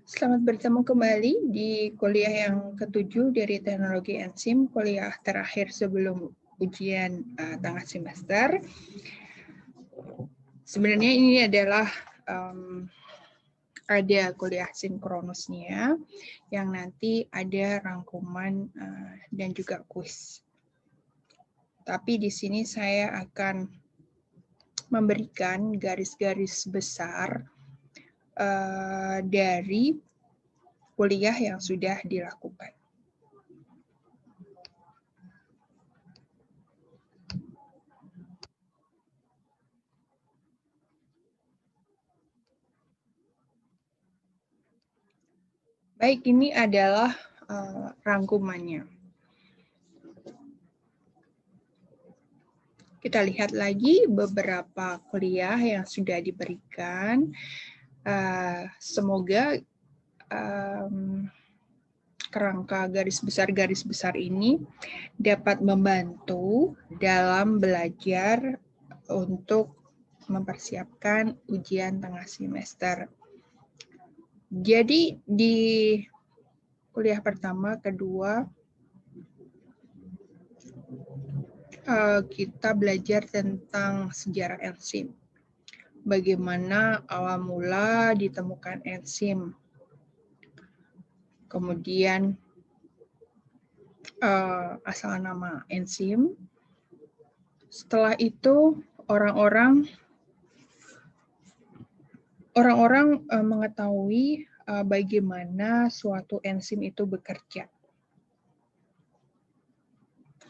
Selamat bertemu kembali di kuliah yang ke-7 dari Teknologi Enzim, kuliah terakhir sebelum ujian tengah semester. Sebenarnya ini adalah ada kuliah sinkronusnya yang nanti ada rangkuman dan juga kuis. Tapi di sini saya akan memberikan garis-garis besar dari kuliah yang sudah dilakukan. Baik, ini adalah rangkumannya. Kita lihat lagi beberapa kuliah yang sudah diberikan. Semoga kerangka garis besar ini dapat membantu dalam belajar untuk mempersiapkan ujian tengah semester. Jadi di kuliah pertama, kedua, kita belajar tentang sejarah enzim. Bagaimana awal mula ditemukan enzim. Kemudian asal nama enzim. Setelah itu orang-orang mengetahui bagaimana suatu enzim itu bekerja.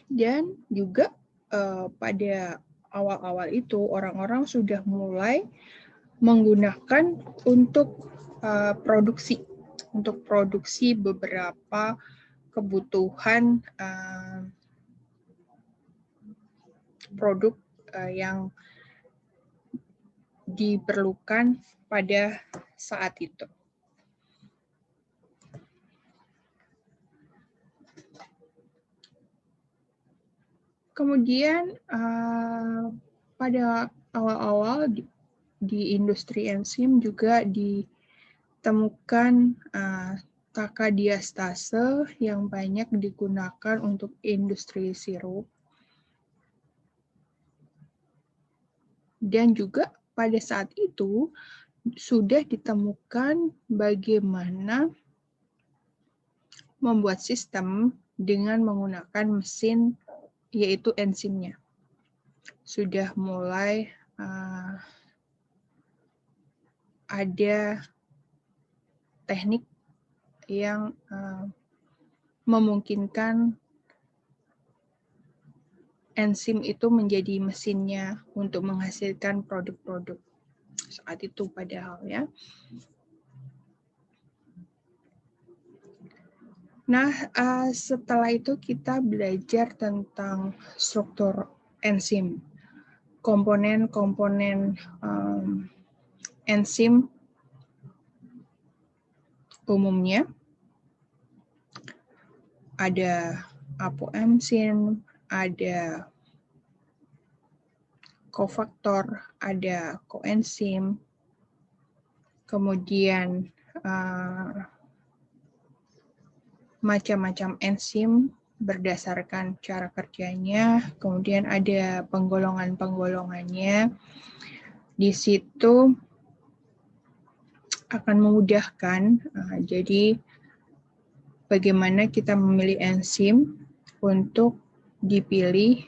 Dan juga pada awal-awal itu orang-orang sudah mulai menggunakan untuk produksi beberapa kebutuhan produk yang diperlukan pada saat itu. Kemudian pada awal-awal di industri enzim juga ditemukan takadiastase yang banyak digunakan untuk industri sirup. Dan juga pada saat itu sudah ditemukan bagaimana membuat sistem dengan menggunakan mesin, yaitu enzimnya. Sudah mulai ada teknik yang memungkinkan enzim itu menjadi mesinnya untuk menghasilkan produk-produk saat itu padahal ya. Nah, setelah itu kita belajar tentang struktur enzim, komponen-komponen enzim umumnya. Ada apoenzim, ada kofaktor, ada koenzim, kemudian macam-macam enzim berdasarkan cara kerjanya, kemudian ada penggolongan-penggolongannya. Di situ akan memudahkan, jadi bagaimana kita memilih enzim untuk dipilih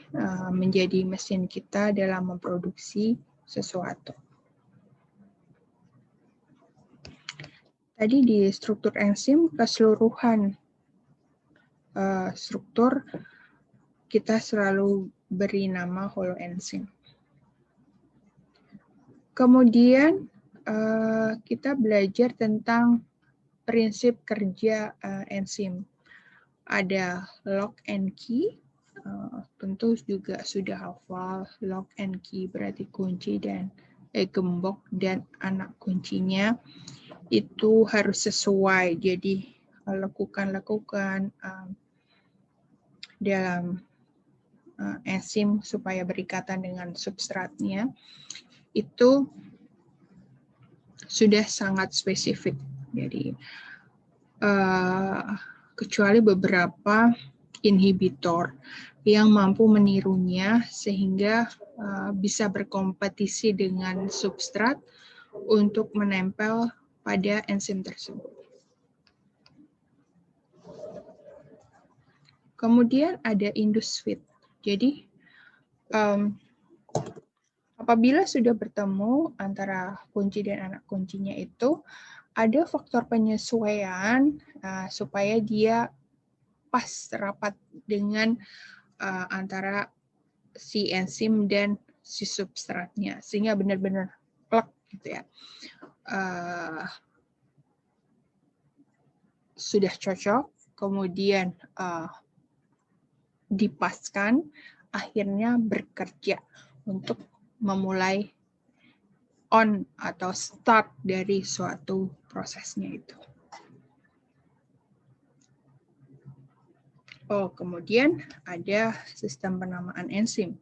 menjadi mesin kita dalam memproduksi sesuatu. Tadi di struktur enzim, keseluruhan struktur kita selalu beri nama holoenzim. Kemudian kita belajar tentang prinsip kerja enzim. Ada lock and key, tentu juga sudah hafal lock and key berarti kunci dan gembok dan anak kuncinya itu harus sesuai. Jadi lekukan-lekukan dalam enzim supaya berikatan dengan substratnya itu sudah sangat spesifik. Jadi kecuali beberapa inhibitor yang mampu menirunya sehingga bisa berkompetisi dengan substrat untuk menempel pada enzim tersebut. Kemudian ada indus-fit. Jadi apabila sudah bertemu antara kunci dan anak kuncinya itu, ada faktor penyesuaian supaya dia pas rapat dengan antara si enzim dan si substratnya, sehingga benar-benar plek gitu ya. Sudah cocok, kemudian dipaskan, akhirnya bekerja untuk memulai on atau start dari suatu prosesnya itu. Oh, kemudian ada sistem penamaan enzim.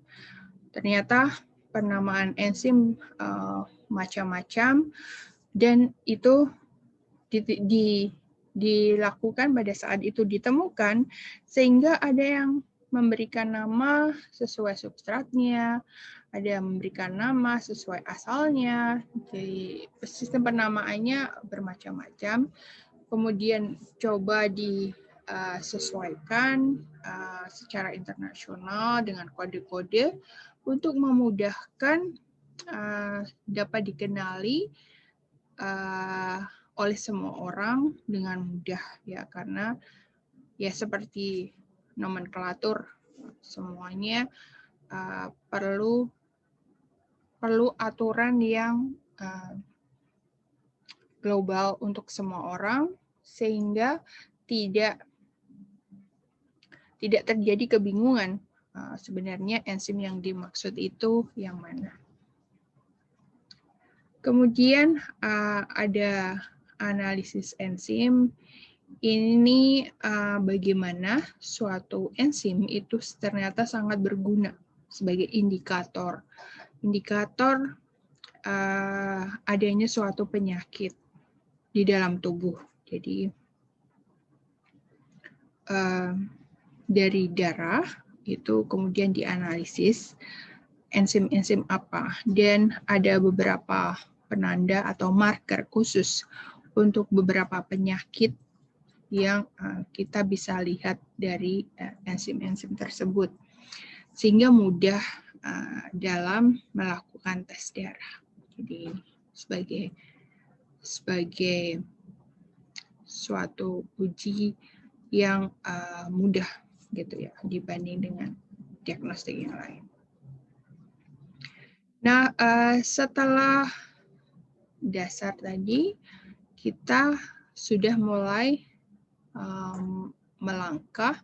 Ternyata penamaan enzim macam-macam dan itu dilakukan pada saat itu ditemukan, sehingga ada yang memberikan nama sesuai substratnya, ada yang memberikan nama sesuai asalnya. Jadi sistem penamaannya bermacam-macam. Kemudian coba disesuaikan secara internasional dengan kode-kode untuk memudahkan dapat dikenali oleh semua orang dengan mudah ya, karena ya seperti nomenklatur semuanya perlu aturan yang global untuk semua orang sehingga tidak terjadi kebingungan sebenarnya enzim yang dimaksud itu yang mana. Kemudian ada analisis enzim. Ini bagaimana suatu enzim itu ternyata sangat berguna sebagai indikator. Indikator adanya suatu penyakit di dalam tubuh. Jadi dari darah itu kemudian dianalisis enzim-enzim apa, dan ada beberapa penanda atau marker khusus untuk beberapa penyakit yang kita bisa lihat dari enzim-enzim tersebut, sehingga mudah dalam melakukan tes darah. Jadi sebagai suatu uji yang mudah gitu ya dibanding dengan diagnostik yang lain. Nah, setelah dasar tadi, kita sudah mulai melangkah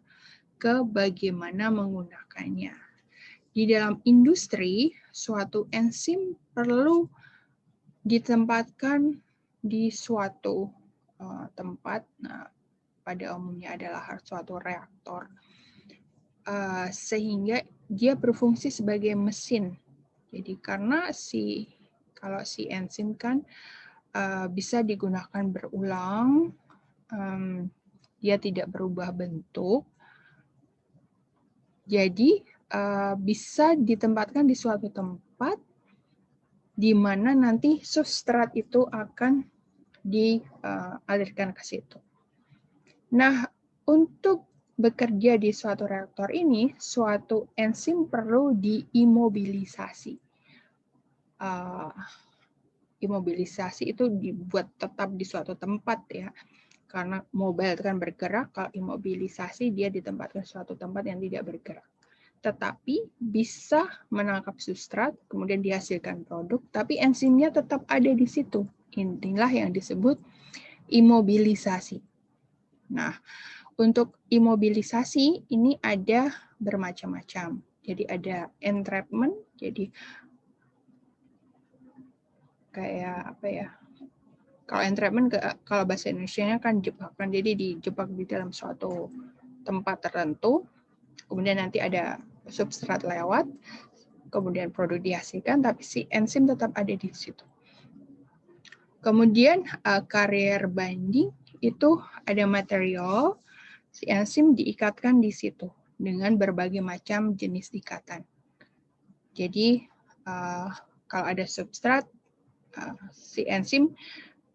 ke bagaimana menggunakannya. Di dalam industri, suatu enzim perlu ditempatkan di suatu tempat, nah, pada umumnya adalah suatu reaktor, sehingga dia berfungsi sebagai mesin. Jadi karena kalau si enzim kan bisa digunakan berulang, dia tidak berubah bentuk, jadi bisa ditempatkan di suatu tempat di mana nanti substrat itu akan dialirkan ke situ. Nah, untuk bekerja di suatu reaktor ini, suatu enzim perlu diimobilisasi. Imobilisasi itu dibuat tetap di suatu tempat ya, karena mobile itu kan bergerak. Kalau imobilisasi dia ditempatkan di suatu tempat yang tidak bergerak, tetapi bisa menangkap substrat, kemudian dihasilkan produk, tapi enzimnya tetap ada di situ. Inilah yang disebut imobilisasi. Nah, untuk imobilisasi ini ada bermacam-macam. Jadi ada entrapment, jadi kayak apa ya? Kalau entrapment, kalau bahasa Indonesianya kan jebakan. Jadi dijebak di dalam suatu tempat tertentu, kemudian nanti ada substrat lewat, kemudian produk dihasilkan, tapi si enzim tetap ada di situ. Kemudian carrier binding itu ada material, si enzim diikatkan di situ dengan berbagai macam jenis ikatan. Jadi kalau ada substrat, si enzim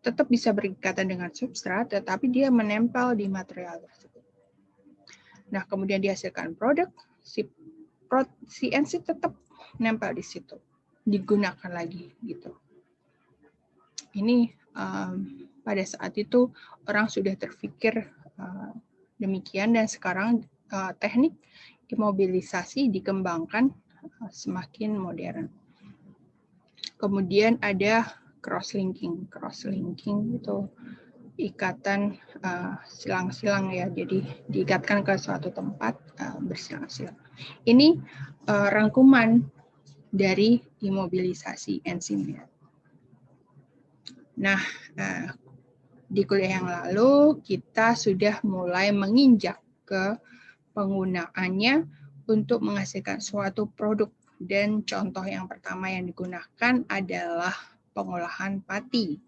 tetap bisa berikatan dengan substrat, tetapi dia menempel di material tersebut. Nah, kemudian dihasilkan produk, si enzim tetap nempel di situ, digunakan lagi gitu. Ini pada saat itu orang sudah terpikir demikian, dan sekarang teknik imobilisasi dikembangkan semakin modern. Kemudian ada cross-linking. Cross-linking itu ikatan silang-silang ya, jadi diikatkan ke suatu tempat bersilang-silang. Ini rangkuman dari imobilisasi enzimnya. Nah, di kuliah yang lalu kita sudah mulai menginjak ke penggunaannya untuk menghasilkan suatu produk, dan contoh yang pertama yang digunakan adalah pengolahan pati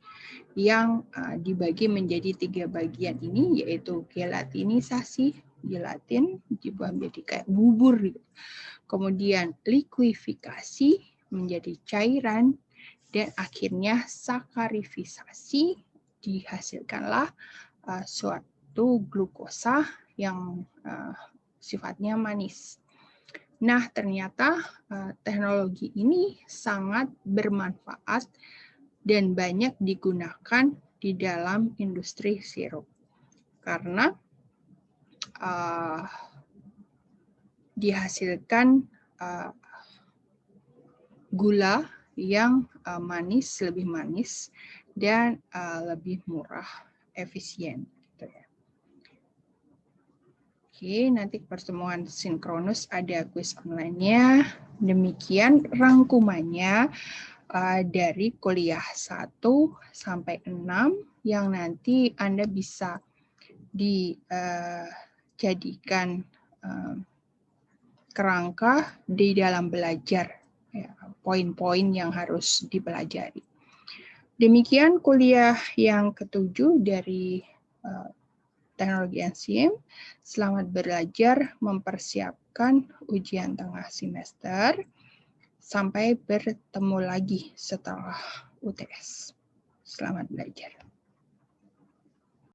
yang dibagi menjadi 3 bagian ini, yaitu gelatinisasi, gelatin dibuat menjadi kayak bubur gitu. Kemudian likuifikasi menjadi cairan, dan akhirnya sakarifisasi, dihasilkanlah suatu glukosa yang sifatnya manis. Nah, ternyata teknologi ini sangat bermanfaat dan banyak digunakan di dalam industri sirup. Karena dihasilkan gula yang manis, lebih manis, dan lebih murah, efisien. Gitu ya. Oke, nanti pertemuan sinkronus ada kuis online-nya. Demikian rangkumannya dari kuliah 1 sampai 6 yang nanti Anda bisa dijadikan kerangka di dalam belajar, poin-poin yang harus dipelajari. Demikian kuliah yang ke-7 dari teknologi enzim. Selamat belajar mempersiapkan ujian tengah semester. Sampai bertemu lagi setelah UTS. Selamat belajar.